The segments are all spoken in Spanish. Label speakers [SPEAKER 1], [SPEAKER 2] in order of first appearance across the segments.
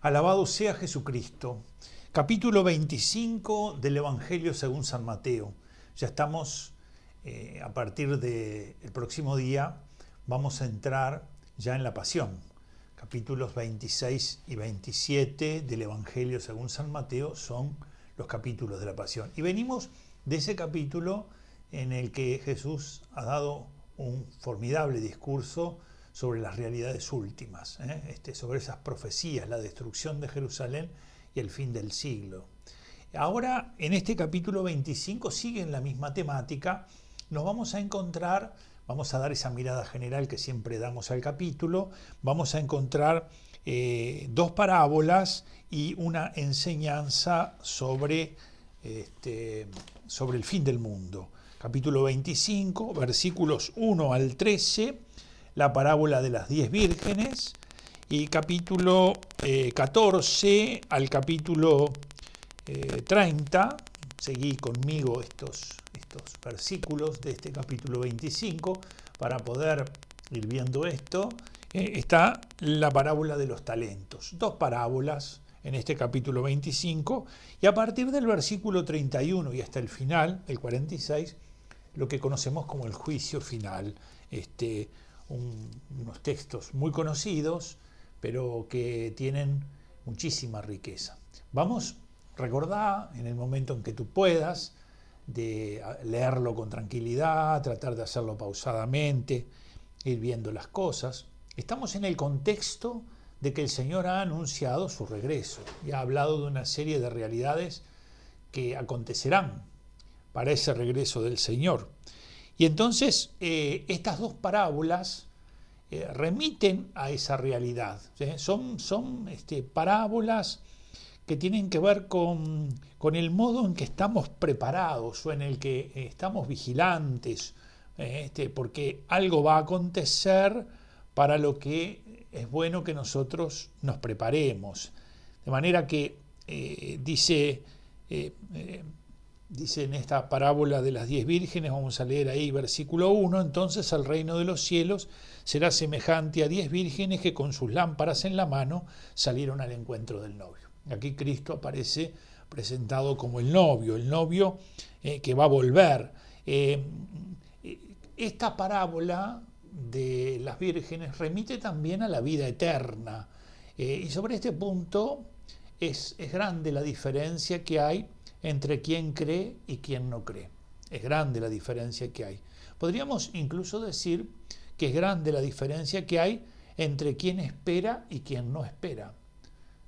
[SPEAKER 1] Alabado sea Jesucristo. Capítulo 25 del Evangelio según San Mateo. Ya estamos, a partir del próximo día, vamos a entrar ya en la Pasión. Capítulos 26 y 27 del Evangelio según San Mateo son los capítulos de la Pasión. Y venimos de ese capítulo en el que Jesús ha dado un formidable discurso sobre las realidades últimas, sobre esas profecías, la destrucción de Jerusalén y el fin del siglo. Ahora, en este capítulo 25 sigue en la misma temática. Nos vamos a encontrar, vamos a dar esa mirada general que siempre damos al capítulo, vamos a encontrar dos parábolas y una enseñanza sobre el fin del mundo. Capítulo 25, versículos 1 al 13, la parábola de las 10 vírgenes, y capítulo 14 al capítulo 30, seguí conmigo estos versículos de este capítulo 25 para poder ir viendo esto. Está la parábola de los talentos, dos parábolas en este capítulo 25, y a partir del versículo 31 y hasta el final, el 46, lo que conocemos como el juicio final, unos textos muy conocidos, pero que tienen muchísima riqueza. Vamos, recordá en el momento en que tú puedas, de leerlo con tranquilidad, tratar de hacerlo pausadamente, ir viendo las cosas. Estamos en el contexto de que el Señor ha anunciado su regreso y ha hablado de una serie de realidades que acontecerán para ese regreso del Señor. Y entonces estas dos parábolas remiten a esa realidad. Son parábolas que tienen que ver con el modo en que estamos preparados o en el que estamos vigilantes, porque algo va a acontecer para lo que es bueno que nosotros nos preparemos. De manera que dice en esta parábola de las 10 vírgenes, vamos a leer ahí versículo 1, entonces el reino de los cielos será semejante a 10 vírgenes que con sus lámparas en la mano salieron al encuentro del novio. Aquí Cristo aparece presentado como el novio que va a volver. Esta parábola de las vírgenes remite también a la vida eterna. Y sobre este punto es grande la diferencia que hay entre quien cree y quien no cree. Es grande la diferencia que hay. Podríamos incluso decir que es grande la diferencia que hay entre quien espera y quien no espera.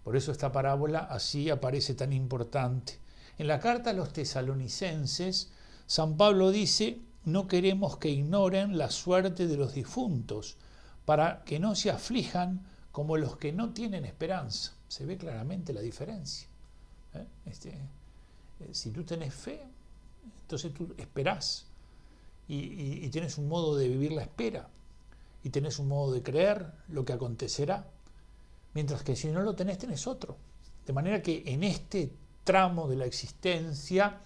[SPEAKER 1] Por eso esta parábola así aparece tan importante. En la carta a los tesalonicenses, San Pablo dice: no queremos que ignoren la suerte de los difuntos, para que no se aflijan como los que no tienen esperanza. Se ve claramente la diferencia. Si tú tenés fe, entonces tú esperás y tienes un modo de vivir la espera y tenés un modo de creer lo que acontecerá, mientras que si no lo tenés, tenés otro. De manera que en este tramo de la existencia,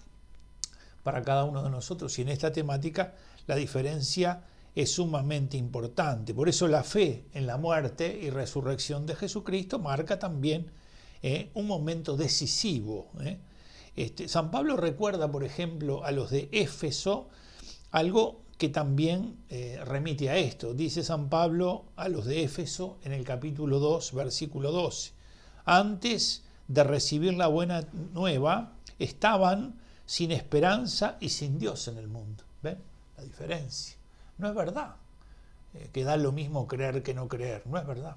[SPEAKER 1] para cada uno de nosotros y en esta temática, la diferencia es sumamente importante. Por eso la fe en la muerte y resurrección de Jesucristo marca también un momento decisivo. San Pablo recuerda, por ejemplo, a los de Éfeso algo que también remite a esto. Dice San Pablo a los de Éfeso en el capítulo 2, versículo 12. Antes de recibir la buena nueva, estaban sin esperanza y sin Dios en el mundo. ¿Ven la diferencia? No es verdad que da lo mismo creer que no creer. No es verdad.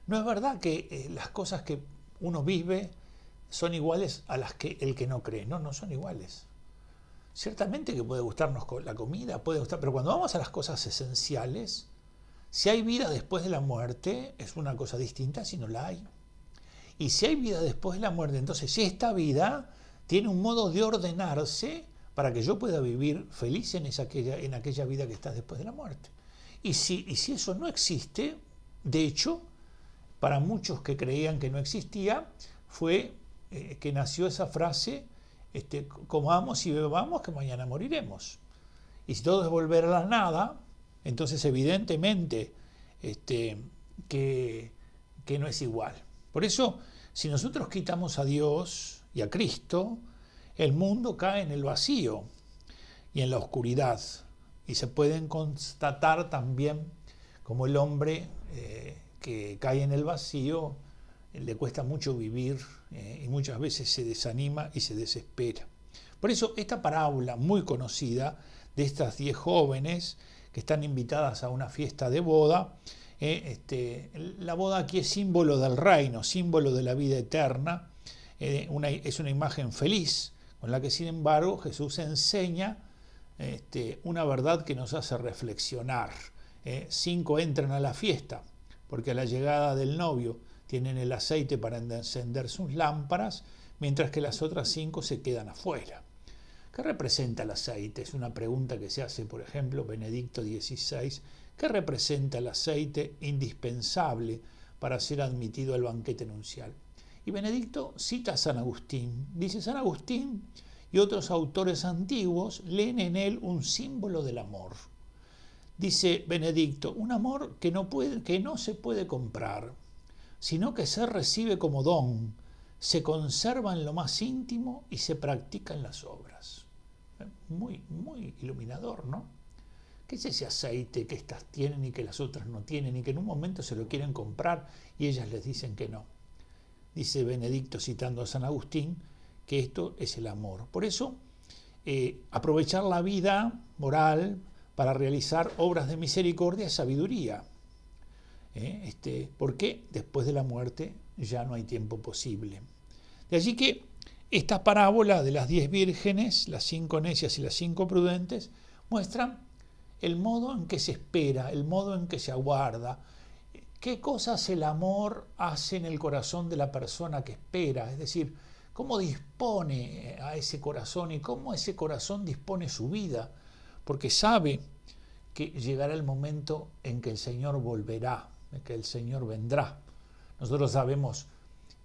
[SPEAKER 1] No es verdad que las cosas que uno vive son iguales a las que el que no cree. No, no son iguales. Ciertamente que puede gustarnos la comida, pero cuando vamos a las cosas esenciales, si hay vida después de la muerte, es una cosa distinta si no la hay. Y si hay vida después de la muerte, entonces esta vida tiene un modo de ordenarse para que yo pueda vivir feliz en aquella vida que está después de la muerte. Y si eso no existe, de hecho, para muchos que creían que no existía, fue que nació esa frase: comamos y bebamos que mañana moriremos. Y si todo es volver a la nada, entonces evidentemente que no es igual. Por eso, si nosotros quitamos a Dios y a Cristo, el mundo cae en el vacío y en la oscuridad. Y se pueden constatar también como el hombre que cae en el vacío le cuesta mucho vivir y muchas veces se desanima y se desespera. Por eso esta parábola muy conocida de estas 10 jóvenes que están invitadas a una fiesta de boda, la boda aquí es símbolo del reino, símbolo de la vida eterna, es una imagen feliz con la que sin embargo Jesús enseña una verdad que nos hace reflexionar. 5 entran a la fiesta porque a la llegada del novio tienen el aceite para encender sus lámparas, mientras que las otras 5 se quedan afuera. ¿Qué representa el aceite? Es una pregunta que se hace, por ejemplo, Benedicto XVI. ¿Qué representa el aceite indispensable para ser admitido al banquete nupcial? Y Benedicto cita a San Agustín. Dice: San Agustín y otros autores antiguos leen en él un símbolo del amor. Dice Benedicto: un amor que no se puede comprar, sino que se recibe como don, se conserva en lo más íntimo y se practica en las obras. Muy, muy iluminador, ¿no? ¿Qué es ese aceite que estas tienen y que las otras no tienen y que en un momento se lo quieren comprar y ellas les dicen que no? Dice Benedicto, citando a San Agustín, que esto es el amor. Por eso, aprovechar la vida moral para realizar obras de misericordia es sabiduría. Porque después de la muerte ya no hay tiempo posible. De allí que esta parábola de las 10 vírgenes, las 5 necias y las 5 prudentes, muestran el modo en que se espera, el modo en que se aguarda, qué cosas el amor hace en el corazón de la persona que espera, es decir, cómo dispone a ese corazón y cómo ese corazón dispone su vida, porque sabe que llegará el momento en que el Señor volverá, en que el Señor vendrá. Nosotros sabemos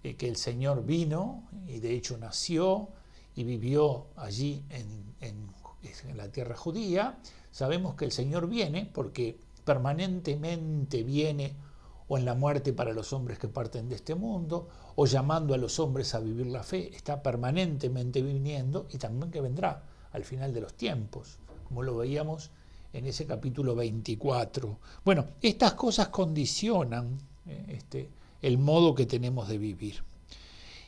[SPEAKER 1] que el Señor vino y de hecho nació y vivió allí en la tierra judía. Sabemos que el Señor viene porque permanentemente viene o en la muerte para los hombres que parten de este mundo, o llamando a los hombres a vivir la fe. Está permanentemente viniendo y también que vendrá al final de los tiempos, como lo veíamos en ese capítulo 24. Bueno, estas cosas condicionan el modo que tenemos de vivir.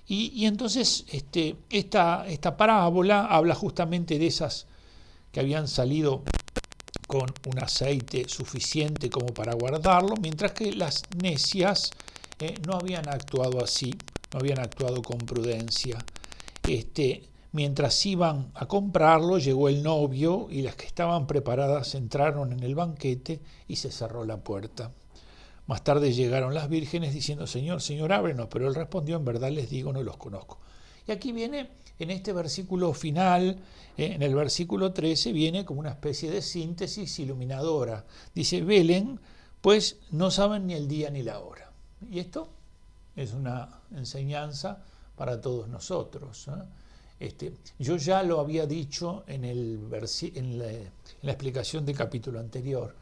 [SPEAKER 1] Y entonces esta parábola habla justamente de esas que habían salido con un aceite suficiente como para guardarlo, mientras que las necias no habían actuado así, no habían actuado con prudencia. Mientras iban a comprarlo, llegó el novio y las que estaban preparadas entraron en el banquete y se cerró la puerta. Más tarde llegaron las vírgenes diciendo: Señor, Señor, ábrenos. Pero él respondió: en verdad les digo, no los conozco. Y aquí viene, en este versículo final, en el versículo 13, viene como una especie de síntesis iluminadora. Dice: velen, pues no saben ni el día ni la hora. Y esto es una enseñanza para todos nosotros. Yo ya lo había dicho en la explicación del capítulo anterior.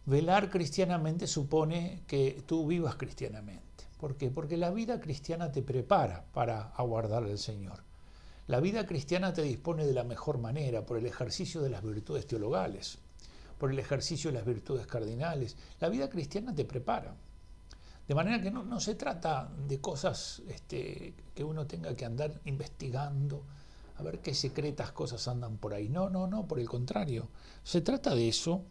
[SPEAKER 1] Velar cristianamente supone que tú vivas cristianamente. ¿Por qué? Porque la vida cristiana te prepara para aguardar al Señor. La vida cristiana te dispone de la mejor manera por el ejercicio de las virtudes teologales, por el ejercicio de las virtudes cardinales. La vida cristiana te prepara. De manera que no se trata de cosas que uno tenga que andar investigando, a ver qué secretas cosas andan por ahí. No, por el contrario. Se trata de eso,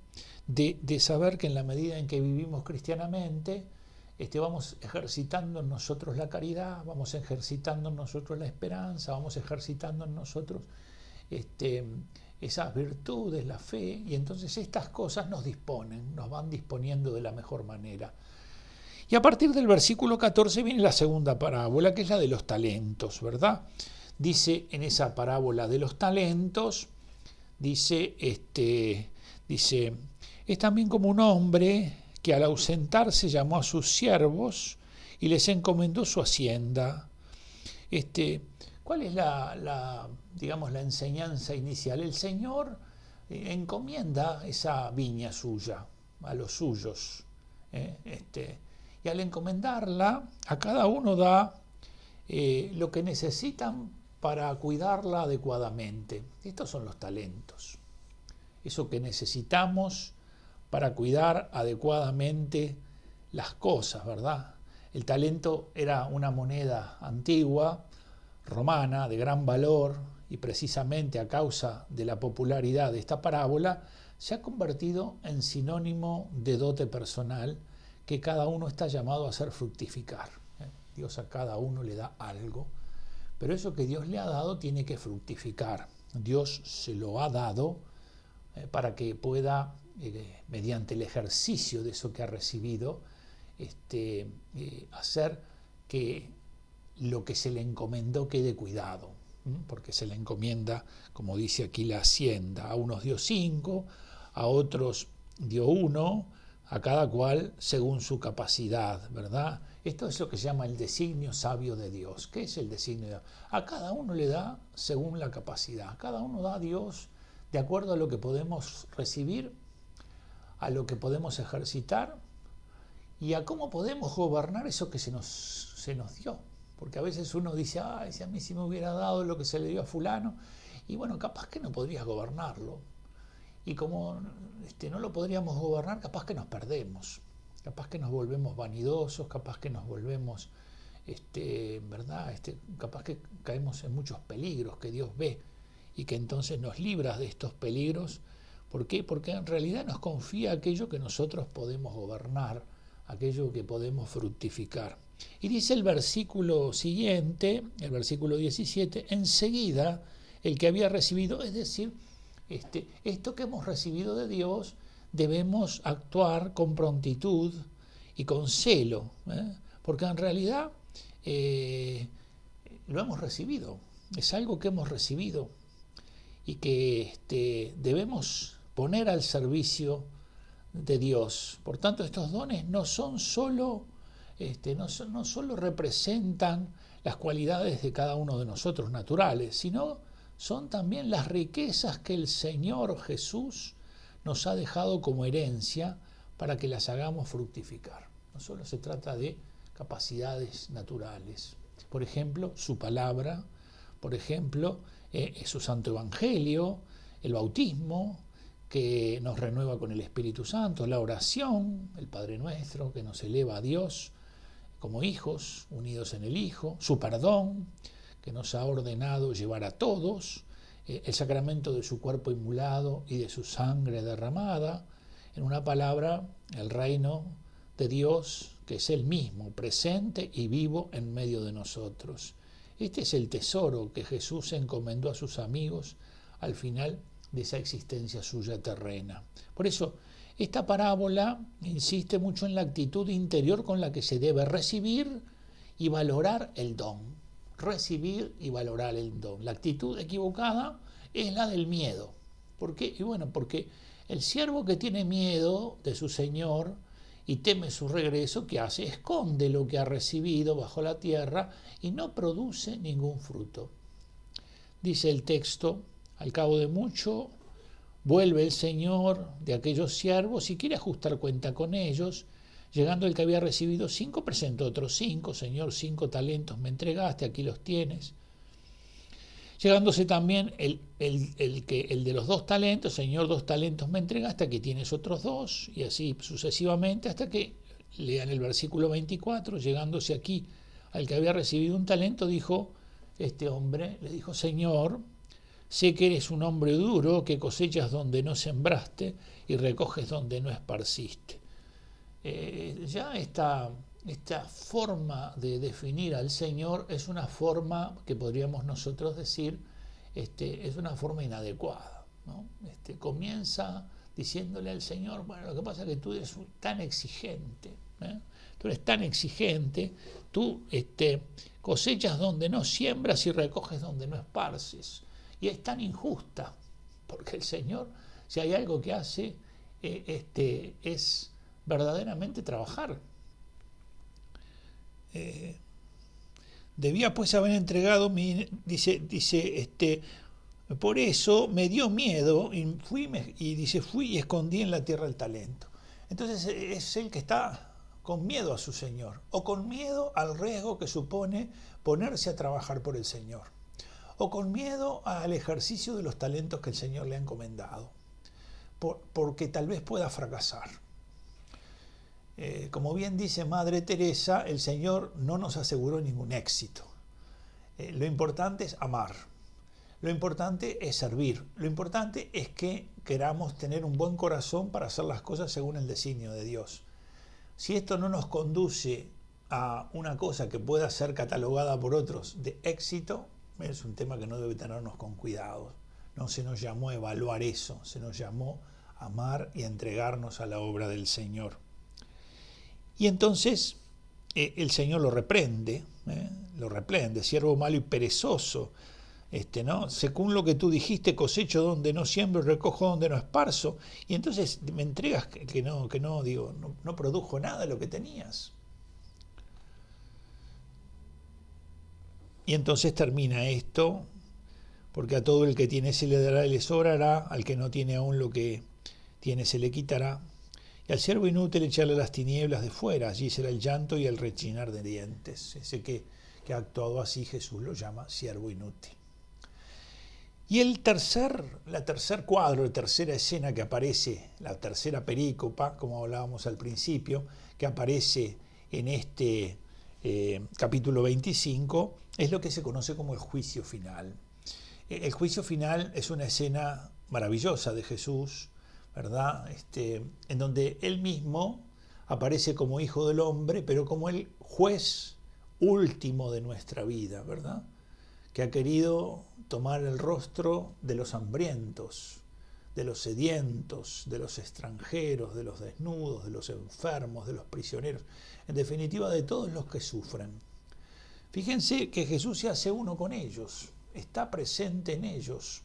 [SPEAKER 1] de saber que en la medida en que vivimos cristianamente, vamos ejercitando en nosotros la caridad, vamos ejercitando en nosotros la esperanza, vamos ejercitando en nosotros esas virtudes, la fe, y entonces estas cosas nos van disponiendo de la mejor manera. Y a partir del versículo 14 viene la segunda parábola, que es la de los talentos, ¿verdad? Dice en esa parábola de los talentos, dice, es también como un hombre que al ausentarse llamó a sus siervos y les encomendó su hacienda. ¿Cuál es la enseñanza inicial? El Señor encomienda esa viña suya a los suyos. Y al encomendarla, a cada uno da lo que necesitan para cuidarla adecuadamente. Estos son los talentos. Eso que necesitamos para cuidar adecuadamente las cosas, ¿verdad? El talento era una moneda antigua, romana, de gran valor, y precisamente a causa de la popularidad de esta parábola, se ha convertido en sinónimo de dote personal que cada uno está llamado a hacer fructificar. Dios a cada uno le da algo, pero eso que Dios le ha dado tiene que fructificar. Dios se lo ha dado para que pueda, mediante el ejercicio de eso que ha recibido, hacer que lo que se le encomendó quede cuidado, porque se le encomienda, como dice aquí, la hacienda. A unos dio 5, a otros dio 1, a cada cual según su capacidad, ¿verdad? Esto es lo que se llama el designio sabio de Dios. ¿Qué es el designio? A cada uno le da según la capacidad. Cada uno da a Dios de acuerdo a lo que podemos recibir, a lo que podemos ejercitar y a cómo podemos gobernar eso que se nos dio. Porque a veces uno dice, ay, si a mí sí me hubiera dado lo que se le dio a fulano, y bueno, capaz que no podrías gobernarlo. Y como no lo podríamos gobernar, capaz que nos perdemos, capaz que nos volvemos vanidosos, capaz que nos volvemos, ¿verdad? Capaz que caemos en muchos peligros que Dios ve y que entonces nos libra de estos peligros. ¿Por qué? Porque en realidad nos confía aquello que nosotros podemos gobernar, aquello que podemos fructificar. Y dice el versículo siguiente, el versículo 17, enseguida el que había recibido, es decir, esto que hemos recibido de Dios, debemos actuar con prontitud y con celo, porque en realidad lo hemos recibido, es algo que hemos recibido y que debemos poner al servicio de Dios. Por tanto, estos dones no son solo, no solo representan las cualidades de cada uno de nosotros naturales, sino son también las riquezas que el Señor Jesús nos ha dejado como herencia para que las hagamos fructificar. No solo se trata de capacidades naturales. Por ejemplo, su palabra, por ejemplo, su santo evangelio, el bautismo, que nos renueva con el Espíritu Santo, la oración, el Padre Nuestro, que nos eleva a Dios como hijos, unidos en el Hijo, su perdón, que nos ha ordenado llevar a todos, el sacramento de su cuerpo inmolado y de su sangre derramada, en una palabra, el reino de Dios, que es Él mismo, presente y vivo en medio de nosotros. Este es el tesoro que Jesús encomendó a sus amigos al final de esa existencia suya terrena. Por eso, esta parábola insiste mucho en la actitud interior con la que se debe recibir y valorar el don. Recibir y valorar el don. La actitud equivocada es la del miedo. ¿Por qué? Y bueno, porque el siervo que tiene miedo de su Señor y teme su regreso, ¿qué hace? Esconde lo que ha recibido bajo la tierra y no produce ningún fruto. Dice el texto, al cabo de mucho, vuelve el Señor de aquellos siervos y quiere ajustar cuenta con ellos. Llegando el que había recibido 5, presentó otros 5. Señor, 5 talentos me entregaste, aquí los tienes. Llegándose también el de los 2 talentos, Señor, 2 talentos me entregaste, aquí tienes otros 2, y así sucesivamente, hasta que, lean el versículo 24, llegándose aquí al que había recibido 1 talento, dijo este hombre, le dijo, Señor, sé que eres un hombre duro, que cosechas donde no sembraste y recoges donde no esparciste. Ya esta forma de definir al Señor es una forma que podríamos nosotros decir, es una forma inadecuada, ¿no? Comienza diciéndole al Señor, bueno, lo que pasa es que tú eres tan exigente, tú eres tan exigente, tú cosechas donde no siembras y recoges donde no esparces, y es tan injusta, porque el Señor, si hay algo que hace, es verdaderamente trabajar. Debía pues haber entregado por eso me dio miedo y fui y escondí en la tierra el talento. Entonces es el que está con miedo a su Señor, o con miedo al riesgo que supone ponerse a trabajar por el Señor, o con miedo al ejercicio de los talentos que el Señor le ha encomendado, porque tal vez pueda fracasar. Como bien dice Madre Teresa, el Señor no nos aseguró ningún éxito. Lo importante es amar, lo importante es servir, lo importante es que queramos tener un buen corazón para hacer las cosas según el designio de Dios. Si esto no nos conduce a una cosa que pueda ser catalogada por otros de éxito, es un tema que no debe tenernos con cuidado. No se nos llamó a evaluar eso, se nos llamó a amar y a entregarnos a la obra del Señor. Y entonces el Señor lo reprende, siervo malo y perezoso, ¿no? Según lo que tú dijiste, cosecho donde no siembro, recojo donde no esparzo, y entonces me entregas que no produjo nada de lo que tenías. Y entonces termina esto, porque a todo el que tiene se le dará y le sobrará, al que no tiene aún lo que tiene se le quitará. Y al siervo inútil echarle las tinieblas de fuera, allí será el llanto y el rechinar de dientes. Ese que ha actuado así, Jesús lo llama siervo inútil. Y la tercer cuadro, la tercera escena que aparece, la tercera perícopa, como hablábamos al principio, que aparece en este capítulo 25, es lo que se conoce como el juicio final. El juicio final es una escena maravillosa de Jesús, ¿verdad? En donde él mismo aparece como hijo del hombre, pero como el juez último de nuestra vida, ¿verdad? Que ha querido tomar el rostro de los hambrientos, de los sedientos, de los extranjeros, de los desnudos, de los enfermos, de los prisioneros, en definitiva de todos los que sufren. Fíjense que Jesús se hace uno con ellos, está presente en ellos.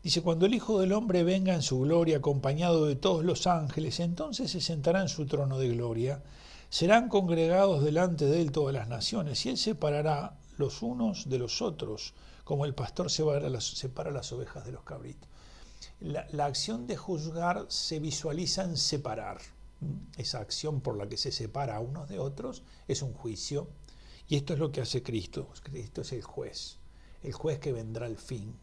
[SPEAKER 1] Dice, cuando el Hijo del Hombre venga en su gloria acompañado de todos los ángeles, entonces se sentará en su trono de gloria, serán congregados delante de él todas las naciones, y él separará los unos de los otros, como el pastor separa las ovejas de los cabritos. La acción de juzgar se visualiza en separar. Esa acción por la que se separa a unos de otros es un juicio, y esto es lo que hace Cristo. Cristo es el juez que vendrá al fin.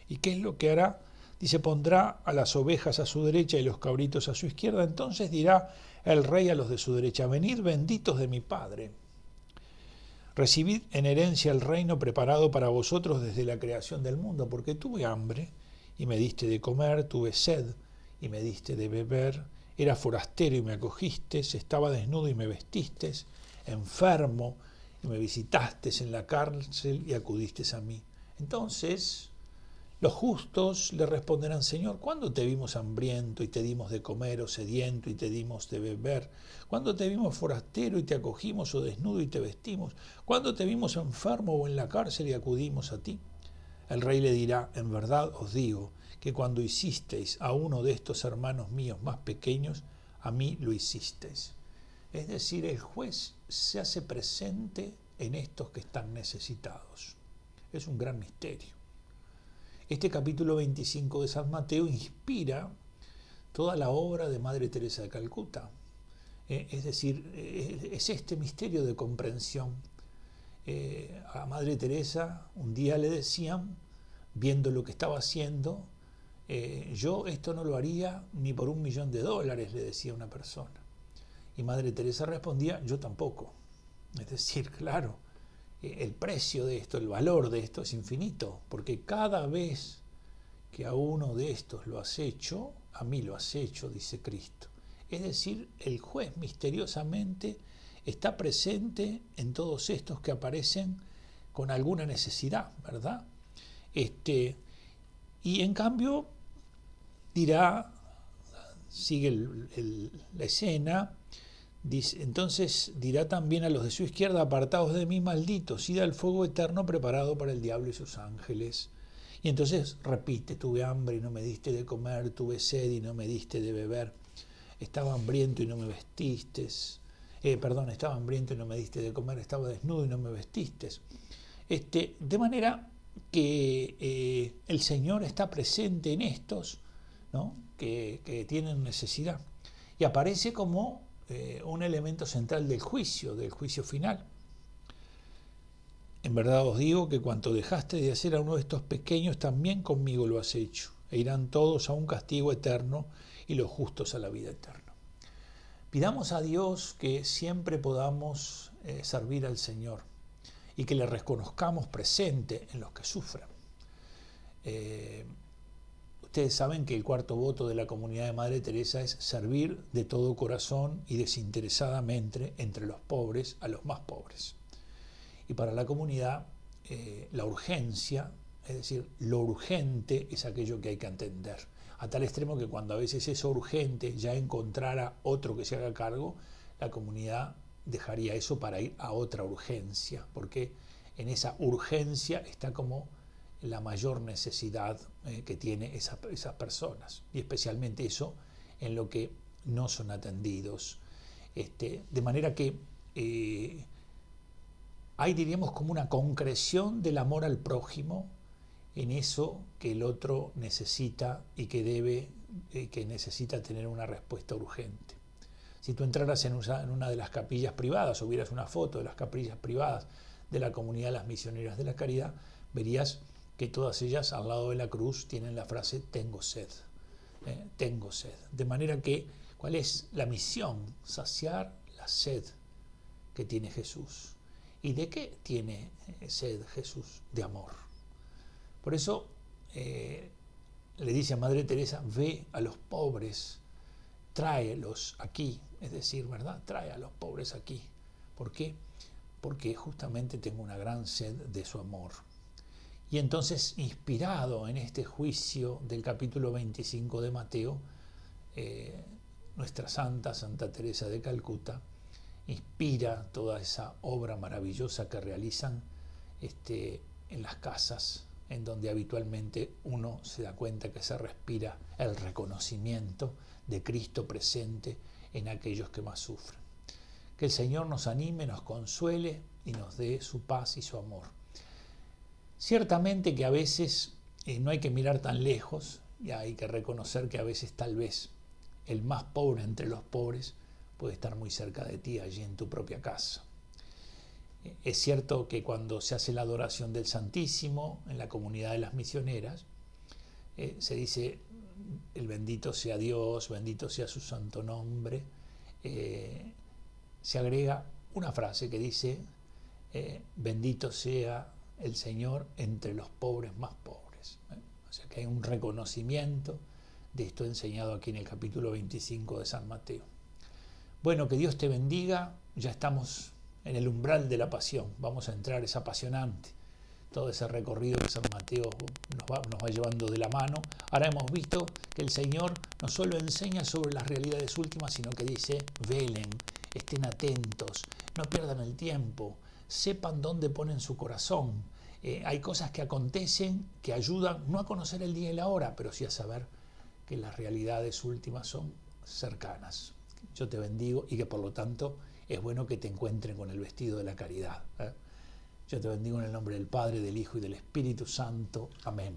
[SPEAKER 1] ¿Y qué es lo que hará? Dice, pondrá a las ovejas a su derecha y los cabritos a su izquierda. Entonces dirá el rey a los de su derecha, venid benditos de mi Padre. Recibid en herencia el reino preparado para vosotros desde la creación del mundo, porque tuve hambre y me diste de comer, tuve sed y me diste de beber, era forastero y me acogistes, estaba desnudo y me vestistes, enfermo y me visitastes en la cárcel y acudistes a mí. Entonces los justos le responderán, Señor, ¿cuándo te vimos hambriento y te dimos de comer, o sediento y te dimos de beber? ¿Cuándo te vimos forastero y te acogimos, o desnudo y te vestimos? ¿Cuándo te vimos enfermo o en la cárcel y acudimos a ti? El rey le dirá, en verdad os digo, que cuando hicisteis a uno de estos hermanos míos más pequeños, a mí lo hicisteis. Es decir, el juez se hace presente en estos que están necesitados. Es un gran misterio. Este capítulo 25 de San Mateo inspira toda la obra de Madre Teresa de Calcuta. Es decir, es este misterio de comprensión. A Madre Teresa un día le decían, viendo lo que estaba haciendo, yo esto no lo haría ni por $1.000.000, le decía una persona. Y Madre Teresa respondía, yo tampoco. Es decir, claro, el precio de esto, el valor de esto es infinito, porque cada vez que a uno de estos lo has hecho, a mí lo has hecho, dice Cristo. Es decir, el juez misteriosamente está presente en todos estos que aparecen con alguna necesidad, ¿verdad? Y en cambio dirá, sigue la escena, dice, entonces dirá también a los de su izquierda, apartaos de mí, malditos, id al fuego eterno preparado para el diablo y sus ángeles. Y entonces repite, tuve hambre y no me diste de comer, tuve sed y no me diste de beber, estaba hambriento y no me vestistes, estaba hambriento y no me diste de comer, estaba desnudo y no me vestistes. De manera que el Señor está presente en estos, ¿no? que tienen necesidad. Y aparece como un elemento central del juicio final. En verdad os digo que cuanto dejaste de hacer a uno de estos pequeños, también conmigo lo has hecho, e irán todos a un castigo eterno y los justos a la vida eterna. Pidamos a Dios que siempre podamos servir al Señor y que le reconozcamos presente en los que sufran. Ustedes saben que el cuarto voto de la comunidad de Madre Teresa es servir de todo corazón y desinteresadamente entre los pobres a los más pobres. Y para la comunidad, la urgencia, es decir, lo urgente es aquello que hay que atender. A tal extremo que cuando a veces eso urgente ya encontrara otro que se haga cargo, la comunidad dejaría eso para ir a otra urgencia, porque en esa urgencia está como la mayor necesidad que tiene esas personas, y especialmente eso en lo que no son atendidos. De manera que hay, diríamos, como una concreción del amor al prójimo en eso que el otro necesita y que necesita tener una respuesta urgente. Si tú entraras en una de las capillas privadas o vieras una foto de las capillas privadas de la comunidad de las misioneras de la caridad, verías que todas ellas al lado de la cruz tienen la frase tengo sed, tengo sed. De manera que, ¿cuál es la misión? Saciar la sed que tiene Jesús. ¿Y de qué tiene sed Jesús? De amor. Por eso le dice a Madre Teresa, ve a los pobres, tráelos aquí, es decir, ¿verdad? Trae a los pobres aquí. ¿Por qué? Porque justamente tengo una gran sed de su amor. Y entonces, inspirado en este juicio del capítulo 25 de Mateo, nuestra Santa Teresa de Calcuta, inspira toda esa obra maravillosa que realizan en las casas, en donde habitualmente uno se da cuenta que se respira el reconocimiento de Cristo presente en aquellos que más sufren. Que el Señor nos anime, nos consuele y nos dé su paz y su amor. Ciertamente que a veces no hay que mirar tan lejos, y hay que reconocer que a veces tal vez el más pobre entre los pobres puede estar muy cerca de ti, allí en tu propia casa. Es cierto que cuando se hace la adoración del Santísimo en la comunidad de las misioneras, se dice el bendito sea Dios, bendito sea su santo nombre. Se agrega una frase que dice bendito sea el Señor entre los pobres más pobres. O sea que hay un reconocimiento de esto enseñado aquí en el capítulo 25 de San Mateo. Bueno, que Dios te bendiga. Ya estamos en el umbral de la pasión. Vamos a entrar, es apasionante todo ese recorrido que San Mateo nos va llevando de la mano. Ahora hemos visto que el Señor no solo enseña sobre las realidades últimas, sino que dice, velen, estén atentos, no pierdan el tiempo, sepan dónde ponen su corazón. Hay cosas que acontecen que ayudan no a conocer el día y la hora, pero sí a saber que las realidades últimas son cercanas. Yo te bendigo y que por lo tanto es bueno que te encuentren con el vestido de la caridad. Yo te bendigo en el nombre del Padre, del Hijo y del Espíritu Santo. Amén.